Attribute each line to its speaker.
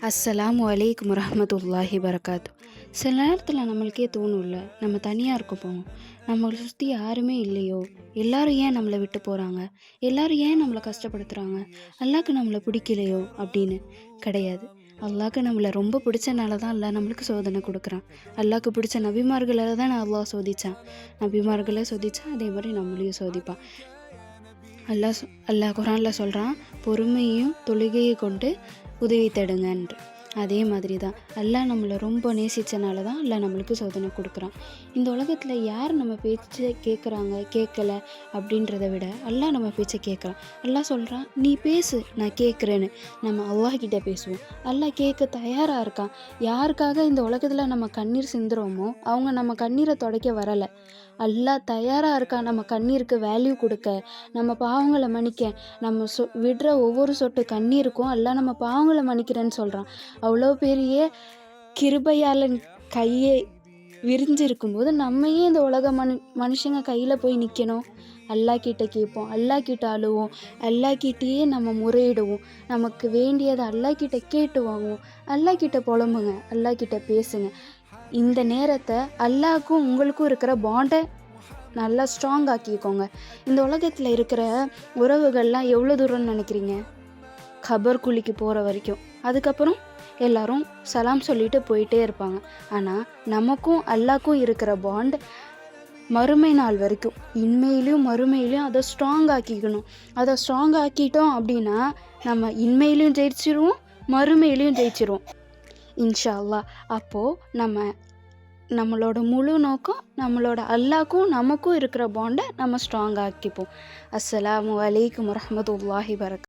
Speaker 1: அஸ்ஸலாமு அலைக்கும் வரஹ்மத்துல்லாஹி வரகாத்து. சில நேரத்தில் நம்மளுக்கே தோணும்ல, நம்ம தனியாக இருக்கப்போ நம்மளை சுற்றி யாருமே இல்லையோ, எல்லாரும் ஏன் நம்மளை விட்டு போகிறாங்க, எல்லாரும் ஏன் நம்மளை கஷ்டப்படுத்துகிறாங்க, அல்லாஹ்க்கு நம்மளை பிடிக்கலையோ அப்படின்னு. கிடையாது. அல்லாஹ்க்கு நம்மளை ரொம்ப பிடிச்சனால தான் அல்லாஹ் நம்மளுக்கு சோதனை கொடுக்குறான். அல்லாஹ்க்கு பிடிச்ச நபிமார்களை தான் அல்லாஹ் சோதித்தான். நபிமார்களை சோதித்தா அதே மாதிரி நம்மளையும் சோதிப்பான். அல்லாஹ் குர்ஆனில் சொல்கிறான், பொறுமையும் தொழுகையை கொண்டு உதவி தேடுங்கன்று. அதே மாதிரி தான் அல்லாஹ் நம்மளை ரொம்ப நேசித்தனால தான் அல்லாஹ் நம்மளுக்கு சோதனை கொடுக்குறான். இந்த உலகத்தில் யார் நம்ம பேச்சை கேட்குறாங்க கேட்கல அப்படின்றத விட அல்லாஹ் நம்ம பேச்சை கேட்குறான். அல்லாஹ் சொல்கிறான், நீ பேசு, நான் கேட்குறேன்னு. நம்ம அல்லாஹ் கிட்ட பேசுவோம். அல்லாஹ் கேட்க தயாராக இருக்கான். யாருக்காக இந்த உலகத்தில் நம்ம கண்ணீர் சிந்துறோமோ அவங்க நம்ம கண்ணீரை துடைக்க வரலை. அல்லாஹ் தயாராக இருக்கான் நம்ம கண்ணீருக்கு வேல்யூ கொடுக்க, நம்ம பாவங்களை மன்னிக்க. நம்ம விடுற ஒவ்வொரு சொட்டு கண்ணீருக்கும் அல்லாஹ் நம்ம பாவங்களை மன்னிக்கிறேன்னு சொல்கிறான். அவ்வளோ பெரிய கிருபையாளன் கையை விரிஞ்சிருக்கும்போது நம்ம ஏன் இந்த உலக மனுஷங்க கையில் போய் நிற்கணும்? அல்லாஹ் கிட்ட கேட்போம், அல்லாஹ் கிட்ட அழுவோம், அல்லாஹ் கிட்டேயே நம்ம முறையிடுவோம். நமக்கு வேண்டியதை அல்லாஹ் கிட்ட கேட்டு வாங்குவோம். அல்லாஹ் கிட்ட புலம்புங்க, அல்லாஹ் கிட்ட பேசுங்க. இந்த நேரத்தை அல்லாஹ்க்கும் உங்களுக்கும் இருக்கிற பாண்டை நல்லா ஸ்ட்ராங் ஆக்கிக்கோங்க. இந்த உலகத்தில் இருக்கிற உறவுகள்லாம் எவ்வளோ தூரம்னு நினைக்கிறீங்க? கபர் குழிக்கு போகிற வரைக்கும். அதுக்கப்புறம் எல்லாரும் சலாம் சொல்லிட்டு போயிட்டே இருப்பாங்க. ஆனால் நமக்கும் அல்லாஹ்க்கும் இருக்கிற பாண்ட் மறுமை நாள் வரைக்கும். இன்மையிலையும் மறுமையிலையும் அதை ஸ்ட்ராங் ஆக்கிக்கணும். அதை ஸ்ட்ராங் ஆக்கிட்டோம் அப்படின்னா நம்ம இன்மையிலையும் ஜெயிச்சிருவோம், மறுமையிலையும் ஜெயிச்சிருவோம் இன்ஷா அல்லாஹ். அப்போது நம்மளோட முழு நோக்கம் நம்மளோட அல்லாஹ்க்கும் நமக்கும் இருக்கிற பாண்டை நம்ம ஸ்ட்ராங் ஆக்கிப்போம். அஸ்ஸலாமு அலைக்கும் வரஹ்மத்துல்லாஹி வரகாத்துஹு.